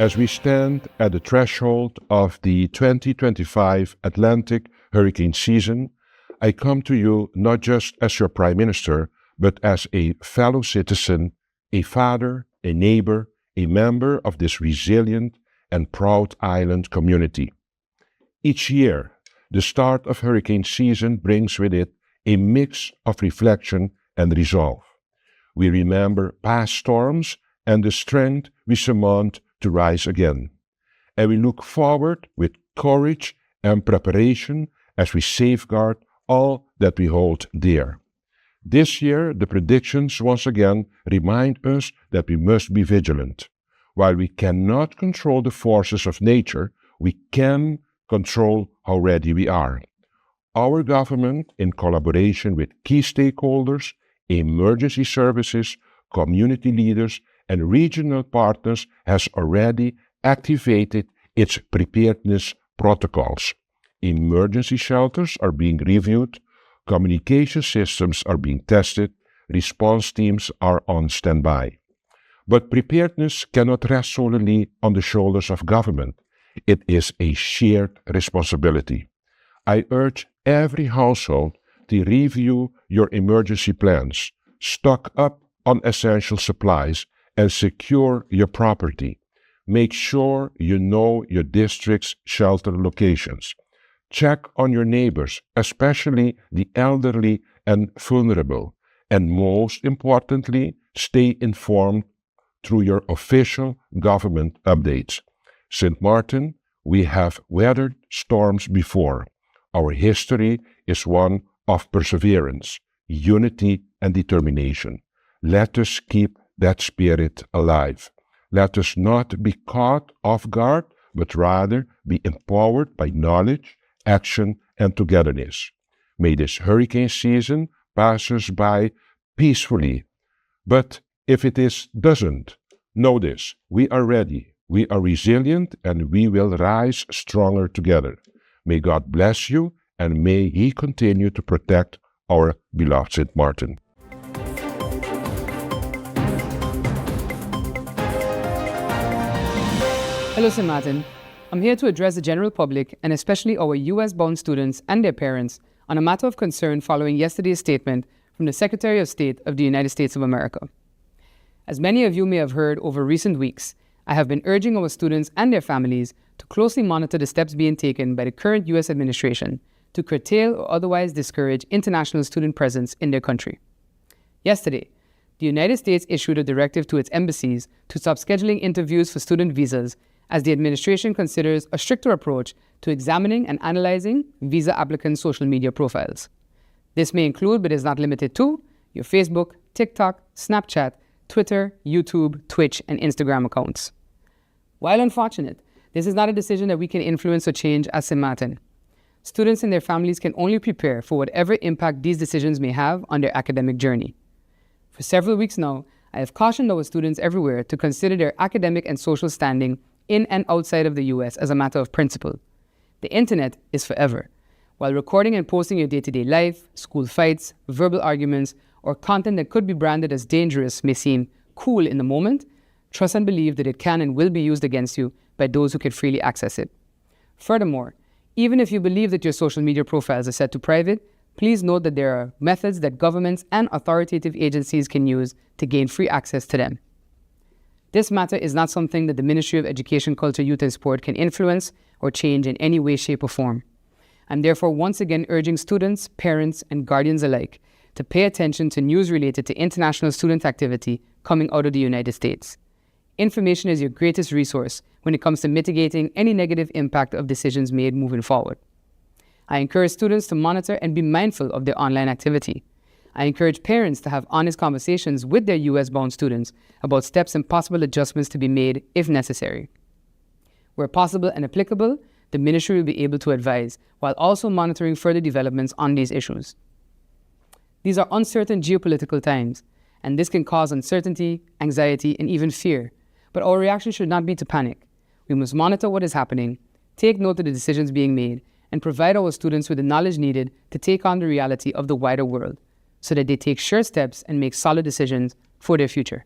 As we stand at the threshold of the 2025 Atlantic hurricane season, I come to you not just as your Prime Minister, but as a fellow citizen, a father, a neighbor, a member of this resilient and proud island community. Each year, the start of hurricane season brings with it a mix of reflection and resolve. We remember past storms and the strength we summon to rise again. And we look forward with courage and preparation as we safeguard all that we hold dear. This year, the predictions once again remind us that we must be vigilant. While we cannot control the forces of nature, we can control how ready we are. Our government, in collaboration with key stakeholders, emergency services, community leaders, and regional partners, has already activated its preparedness protocols. Emergency shelters are being reviewed, communication systems are being tested, response teams are on standby. But preparedness cannot rest solely on the shoulders of government. It is a shared responsibility. I urge every household to review your emergency plans, stock up on essential supplies, and secure your property. Make sure you know your district's shelter locations. Check on your neighbors, especially the elderly and vulnerable. And most importantly, stay informed through your official government updates. St. Martin, we have weathered storms before. Our history is one of perseverance, unity, and determination. Let us keep that spirit alive. Let us not be caught off guard, but rather be empowered by knowledge, action, and togetherness. May this hurricane season pass us by peacefully. But if it doesn't, know this: we are ready, we are resilient, and we will rise stronger together. May God bless you, and may He continue to protect our beloved St. Martin. Hello, St. Martin. I'm here to address the general public, and especially our US-bound students and their parents, on a matter of concern following yesterday's statement from the Secretary of State of the United States of America. As many of you may have heard over recent weeks, I have been urging our students and their families to closely monitor the steps being taken by the current US administration to curtail or otherwise discourage international student presence in their country. Yesterday, the United States issued a directive to its embassies to stop scheduling interviews for student visas as the administration considers a stricter approach to examining and analyzing visa applicants' social media profiles. This may include, but is not limited to, your Facebook, TikTok, Snapchat, Twitter, YouTube, Twitch, and Instagram accounts. While unfortunate, this is not a decision that we can influence or change at St. Martin. Students and their families can only prepare for whatever impact these decisions may have on their academic journey. For several weeks now, I have cautioned our students everywhere to consider their academic and social standing in and outside of the US as a matter of principle. The internet is forever. While recording and posting your day-to-day life, school fights, verbal arguments, or content that could be branded as dangerous may seem cool in the moment, trust and believe that it can and will be used against you by those who can freely access it. Furthermore, even if you believe that your social media profiles are set to private, please note that there are methods that governments and authoritative agencies can use to gain free access to them. This matter is not something that the Ministry of Education, Culture, Youth and Sport can influence or change in any way, shape, or form. I'm therefore once again urging students, parents, and guardians alike to pay attention to news related to international student activity coming out of the United States. Information is your greatest resource when it comes to mitigating any negative impact of decisions made moving forward. I encourage students to monitor and be mindful of their online activity. I encourage parents to have honest conversations with their US-bound students about steps and possible adjustments to be made if necessary. Where possible and applicable, the ministry will be able to advise while also monitoring further developments on these issues. These are uncertain geopolitical times, and this can cause uncertainty, anxiety, and even fear. But our reaction should not be to panic. We must monitor what is happening, take note of the decisions being made, and provide our students with the knowledge needed to take on the reality of the wider world, so that they take sure steps and make solid decisions for their future.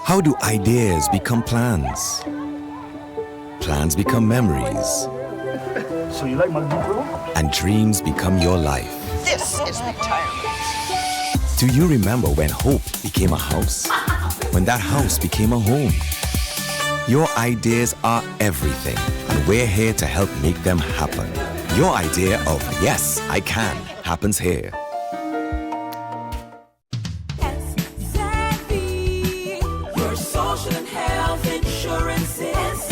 How do ideas become plans? Plans become memories. So you like my new grill? And dreams become your life. This is retirement. Do you remember when hope became a house? When that house became a home? Your ideas are everything, and we're here to help make them happen. Your idea of yes, I can happens here. Your social and health insurance is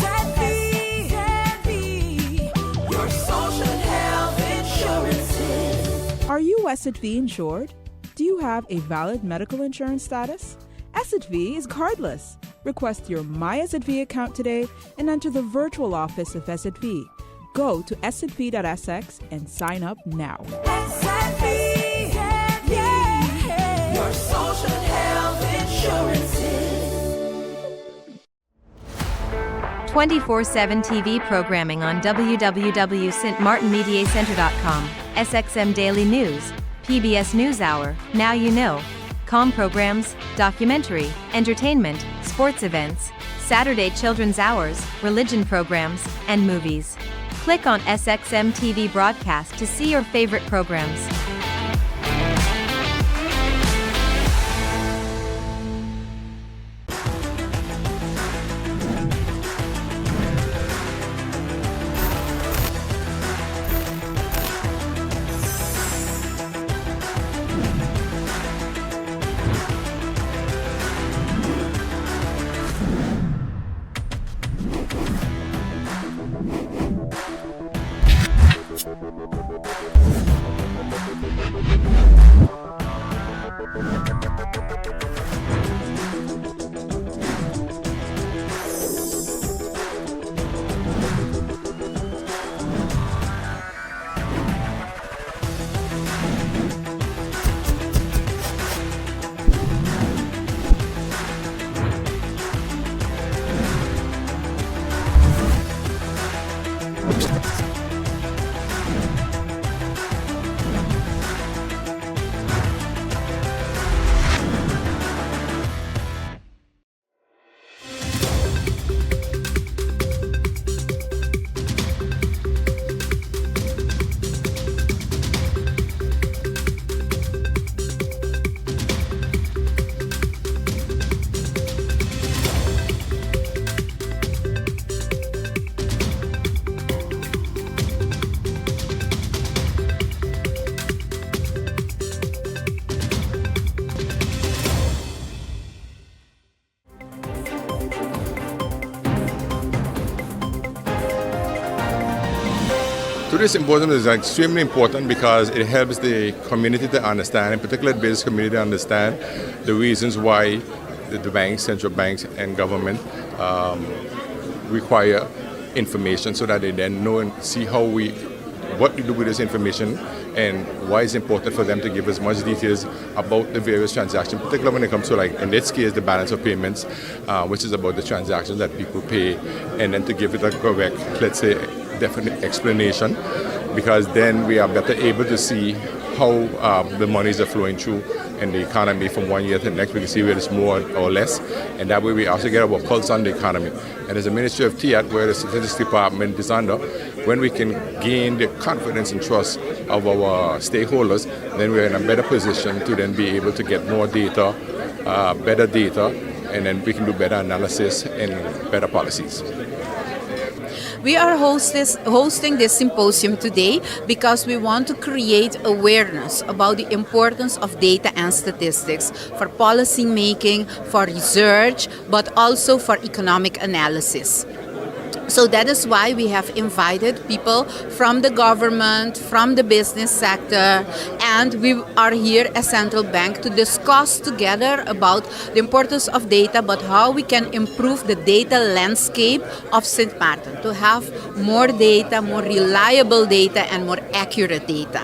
your social and health insurance. Are you SXM insured? Do you have a valid medical insurance status? SXM is cardless. Request your My SXM account today and enter the virtual office of SXM. Go to sxv.sx and sign up now. Your social and health insurances. 24/7 TV programming on www.stmartinmediacenter.com, SXM Daily News, PBS NewsHour, Now You Know, Com programs, documentary, entertainment, sports events, Saturday children's hours, religion programs, and movies. Click on SXM TV broadcast to see your favorite programs. Today's symposium is extremely important because it helps the community to understand, in particular the business community to understand the reasons why the banks, central banks and government require information so that they then know and see what we do with this information and why it's important for them to give us much details about the various transactions, particularly when it comes to, like in this case, the balance of payments, which is about the transactions that people pay, and then to give it a correct, let's say, definite explanation, because then we are better able to see how the monies are flowing through in the economy from one year to the next. We can see where it's more or less, and that way we also get our pulse on the economy. And as a Ministry of TIAT, where the Statistics Department is under, when we can gain the confidence and trust of our stakeholders, then we're in a better position to then be able to get more data, better data, and then we can do better analysis and better policies. We are hosting this symposium today because we want to create awareness about the importance of data and statistics for policy making, for research, but also for economic analysis. So that is why we have invited people from the government, from the business sector, and we are here as Central Bank to discuss together about the importance of data, but how we can improve the data landscape of St. Maarten, to have more data, more reliable data, and more accurate data.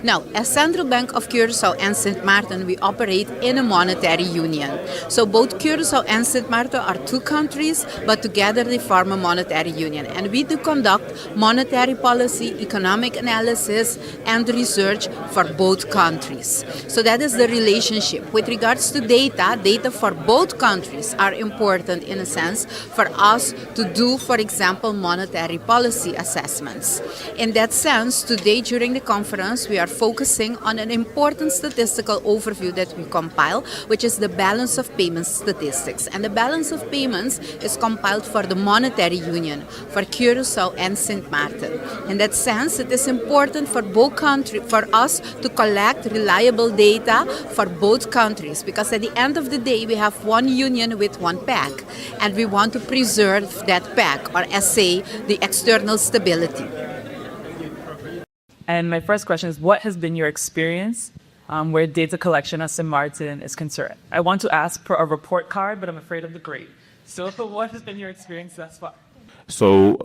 Now, as Central Bank of Curaçao and St. Maarten, we operate in a monetary union. So both Curaçao and St. Maarten are two countries, but together they form a monetary monetary union. And we do conduct monetary policy, economic analysis, and research for both countries. So that is the relationship. With regards to data for both countries are important in a sense for us to do, for example, monetary policy assessments. In that sense, today during the conference, we are focusing on an important statistical overview that we compile, which is the balance of payments statistics. And the balance of payments is compiled for the monetary union, for Curaçao and Sint Maarten. In that sense, it is important for both countries, for us to collect reliable data for both countries, because at the end of the day, we have one union with one peg, and we want to preserve that peg, or as say, the external stability. And my first question is, what has been your experience where data collection at St. Martin is concerned? I want to ask for a report card, but I'm afraid of the grade. So what has been your experience thus far? So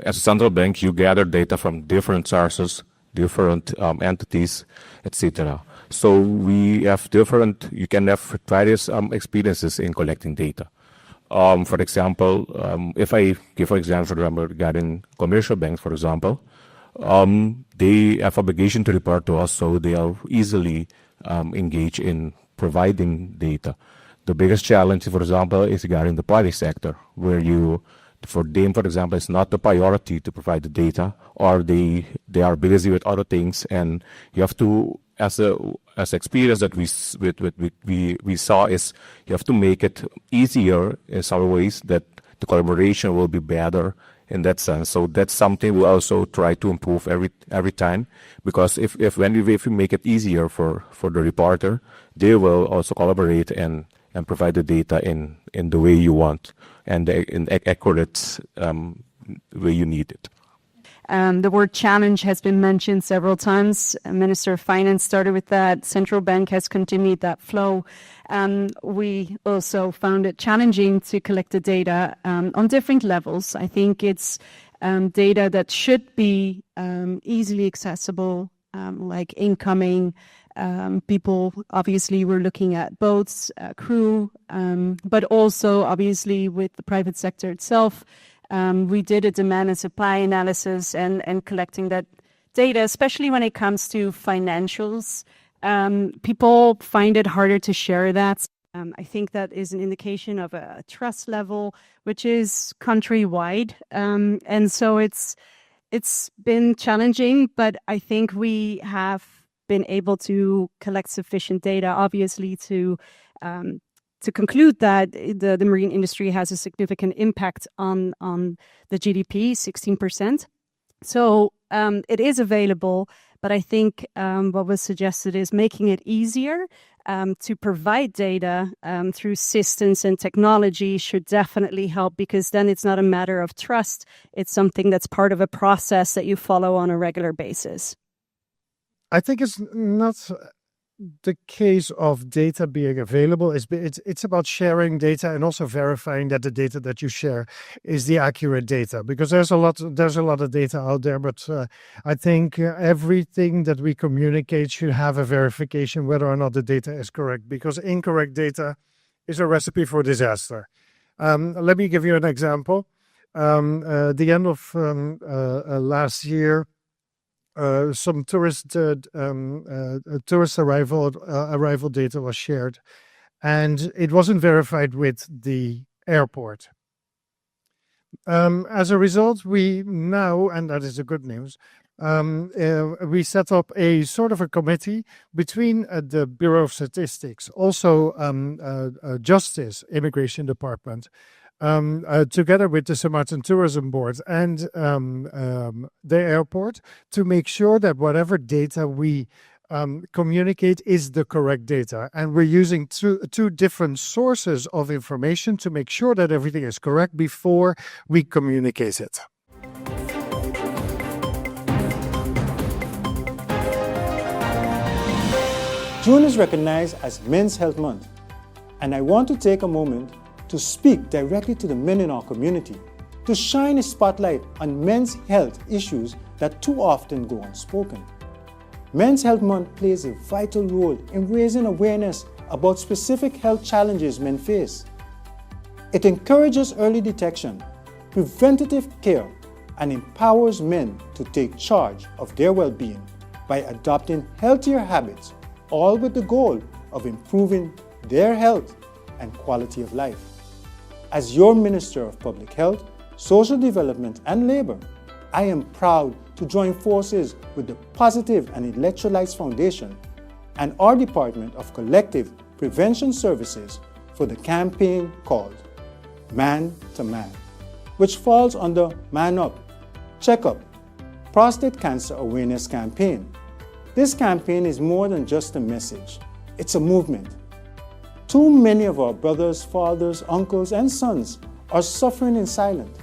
as a central bank, you gather data from different sources, different entities, etc. So we have you can have various experiences in collecting data. For example, if I give an example regarding commercial banks, for example, they have obligation to report to us, so they are easily engaged in providing data. The biggest challenge, for example, is regarding the private sector, where for them, for example, it's not the priority to provide the data, or they are busy with other things, and you have to, as experience that we saw, is you have to make it easier in some ways that the collaboration will be better in that sense. So that's something we also try to improve every time, because if we make it easier for the reporter, they will also collaborate and provide the data in the way you want and in accurate way you need it. The word challenge has been mentioned several times. Minister of Finance started with that. Central Bank has continued that flow. We also found it challenging to collect the data on different levels. I think it's data that should be easily accessible, like incoming people. Obviously, we're looking at boats, crew, but also obviously with the private sector itself. We did a demand and supply analysis and collecting that data, especially when it comes to financials. People find it harder to share that. I think that is an indication of a trust level, which is countrywide. And so it's been challenging, but I think we have been able to collect sufficient data, obviously, to conclude that the marine industry has a significant impact on the GDP, 16%. So it is available, but I think what was suggested is making it easier to provide data through systems and technology should definitely help, because then it's not a matter of trust. It's something that's part of a process that you follow on a regular basis. I think it's not the case of data being available. It's about sharing data and also verifying that the data that you share is the accurate data, because there's a lot of data out there, but I think everything that we communicate should have a verification whether or not the data is correct, because incorrect data is a recipe for disaster. Let me give you an example. The end of last year, some tourist arrival data was shared, and it wasn't verified with the airport. As a result, we now, and that is the good news, we set up a sort of a committee between the Bureau of Statistics, also Justice, Immigration Department, together with the St. Martin Tourism Board and the airport, to make sure that whatever data we communicate is the correct data. And we're using two different sources of information to make sure that everything is correct before we communicate it. June is recognized as Men's Health Month, and I want to take a moment to speak directly to the men in our community, to shine a spotlight on men's health issues that too often go unspoken. Men's Health Month plays a vital role in raising awareness about specific health challenges men face. It encourages early detection, preventative care, and empowers men to take charge of their well-being by adopting healthier habits, all with the goal of improving their health and quality of life. As your Minister of Public Health, Social Development and Labor, I am proud to join forces with the Positive and Electrolytes Foundation and our Department of Collective Prevention Services for the campaign called Man to Man, which falls under Man Up, Check Up, Prostate Cancer Awareness Campaign. This campaign is more than just a message, it's a movement. Too many of our brothers, fathers, uncles, and sons are suffering in silence,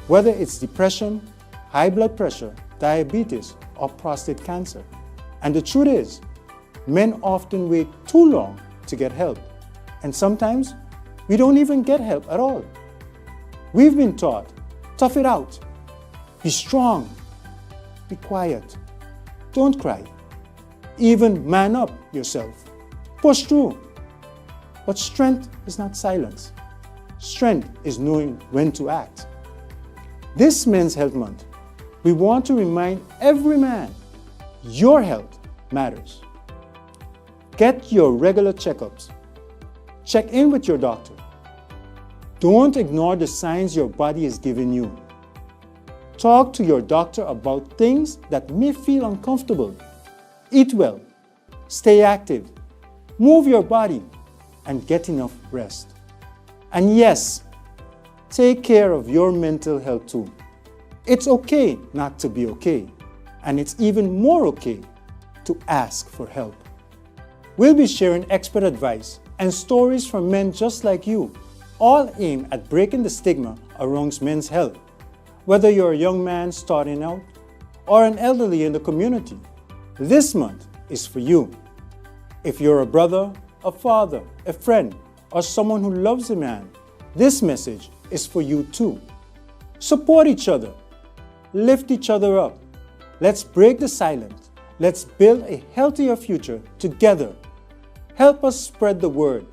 whether it's depression, high blood pressure, diabetes, or prostate cancer. And the truth is, men often wait too long to get help, and sometimes we don't even get help at all. We've been taught, tough it out, be strong, be quiet, don't cry, even man up yourself, push through. But strength is not silence. Strength is knowing when to act. This Men's Health Month, we want to remind every man, your health matters. Get your regular checkups. Check in with your doctor. Don't ignore the signs your body is giving you. Talk to your doctor about things that may feel uncomfortable. Eat well, stay active, move your body, and get enough rest. And yes, take care of your mental health too. It's okay not to be okay, and it's even more okay to ask for help. We'll be sharing expert advice and stories from men just like you, all aimed at breaking the stigma around men's health. Whether you're a young man starting out or an elderly in the community, this month is for you. If you're a brother, a father, a friend, or someone who loves a man, this message is for you too. Support each other. Lift each other up. Let's break the silence. Let's build a healthier future together. Help us spread the word.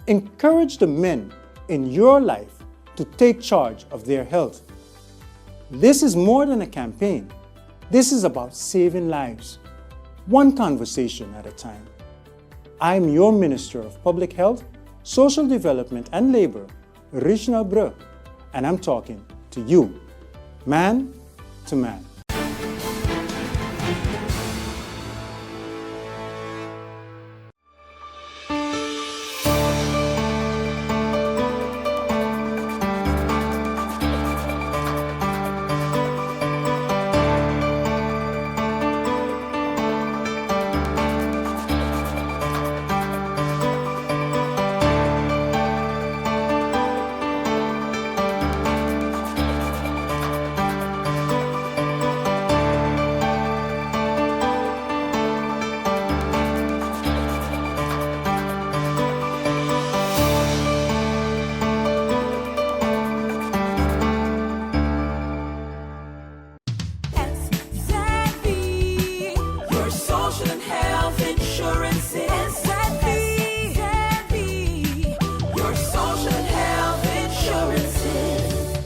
Encourage the men in your life to take charge of their health. This is more than a campaign. This is about saving lives, one conversation at a time. I'm your Minister of Public Health, Social Development and Labor, Richna Brugh, and I'm talking to you, man to man.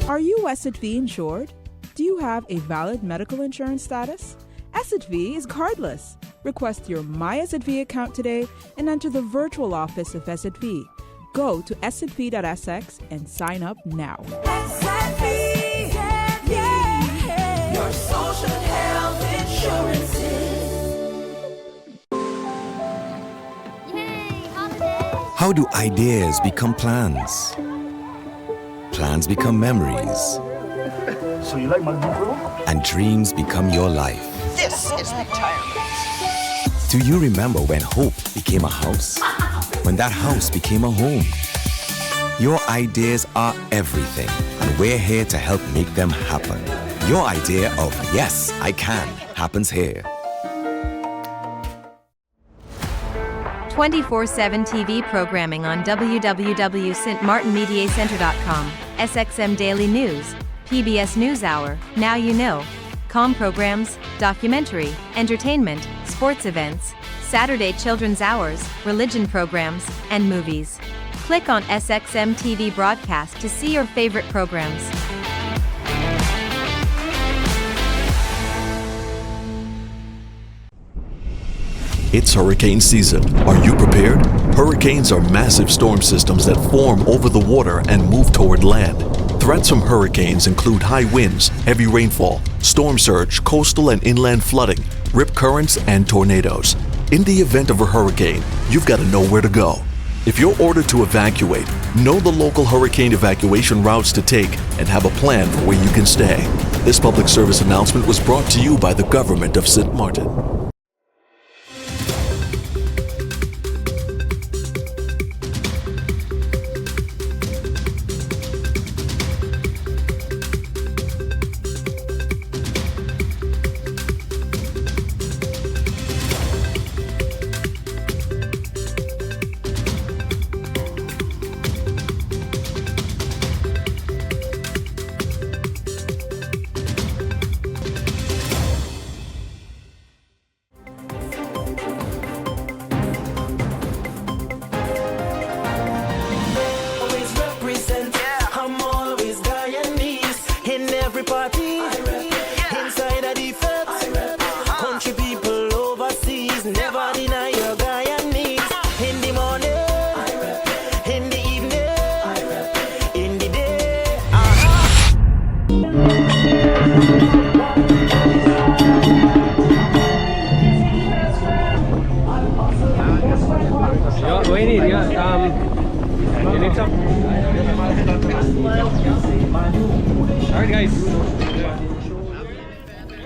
Are you SXV insured? Do you have a valid medical insurance status? SXV is cardless. Request your My SXV account today and enter the virtual office of SXV. Go to sxv.sx and sign up now. SXV, yeah. Your social and health insurances. How do ideas become plans? Plans become memories. So you like my new grill? And dreams become your life. This is retirement. Do you remember when hope became a house? When that house became a home? Your ideas are everything, and we're here to help make them happen. Your idea of yes, I can happens here. 24/7 TV programming on www.stmartinmediacenter.com, SXM Daily News, PBS NewsHour, Now You Know, comm programs, documentary, entertainment, sports events, Saturday children's hours, religion programs, and movies. Click on SXM TV broadcast to see your favorite programs. It's hurricane season. Are you prepared? Hurricanes are massive storm systems that form over the water and move toward land. Threats from hurricanes include high winds, heavy rainfall, storm surge, coastal and inland flooding, rip currents, and tornadoes. In the event of a hurricane, you've got to know where to go. If you're ordered to evacuate, know the local hurricane evacuation routes to take and have a plan for where you can stay. This public service announcement was brought to you by the government of St. Martin.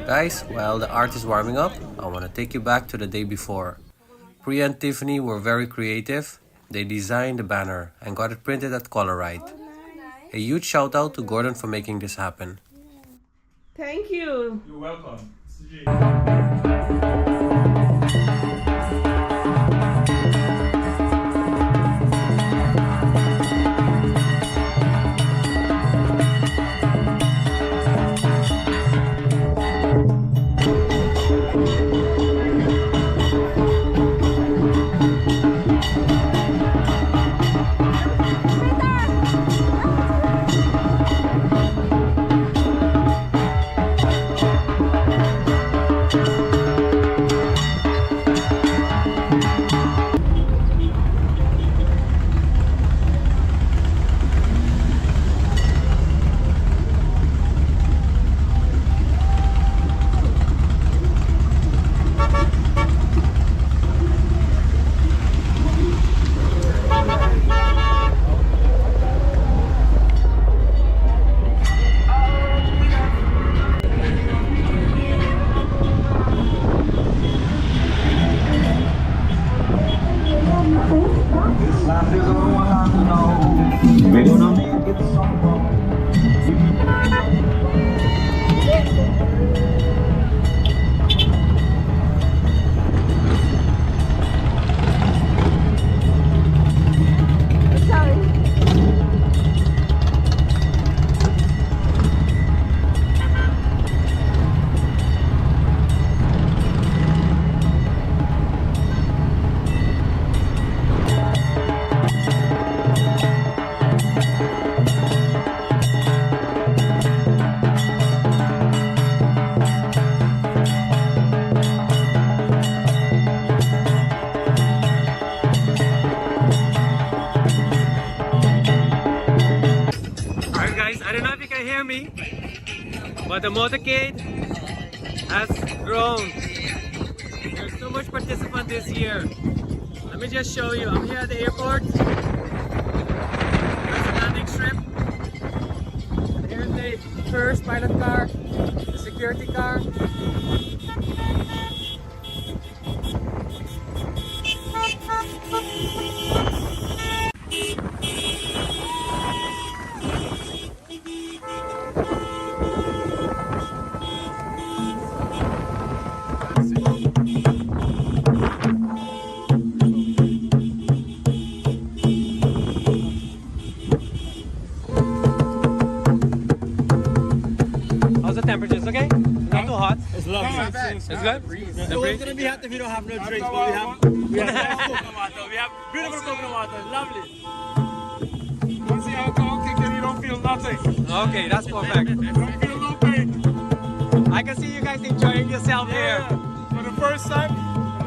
Guys, while the art is warming up, I want to take you back to the day before. Priya and Tiffany were very creative. They designed the banner and got it printed at Colorite. A huge shout out to Gordon for making this happen. Thank you. You're welcome. But the motorcade has grown. There's so much participant this year. Let me just show you. I'm here at the airport. There's the landing strip. And here's the first pilot car, the security car. Temperatures, okay? Not too hot. It's lovely. It's good? So it's gonna be hot if you don't have no drinks, but we have coconut water. We have beautiful coconut water. Lovely. You see how cold kick and you don't feel nothing. Okay, that's perfect. Don't feel no pain. I can see you guys enjoying yourself here. For the first time,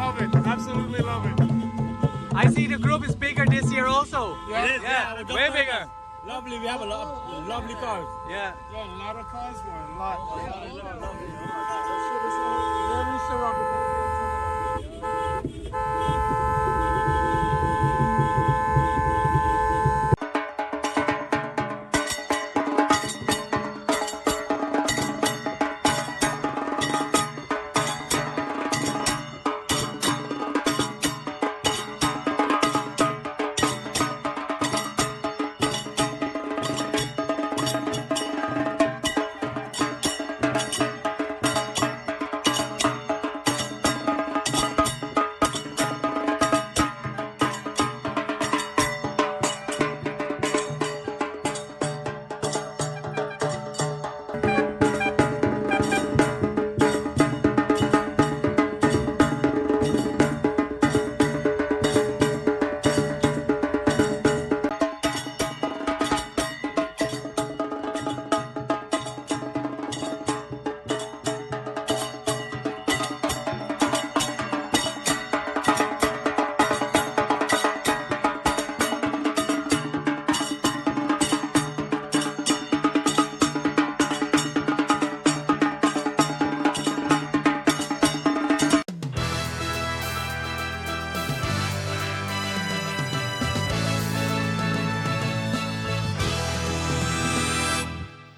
love it. Absolutely love it. I see the group is bigger this year also. Yeah. It is, yeah, way bigger. Lovely. We have a lot of lovely cars. Yeah. Yeah, a lot of cars. A lot. Lovely. Mr. Robert.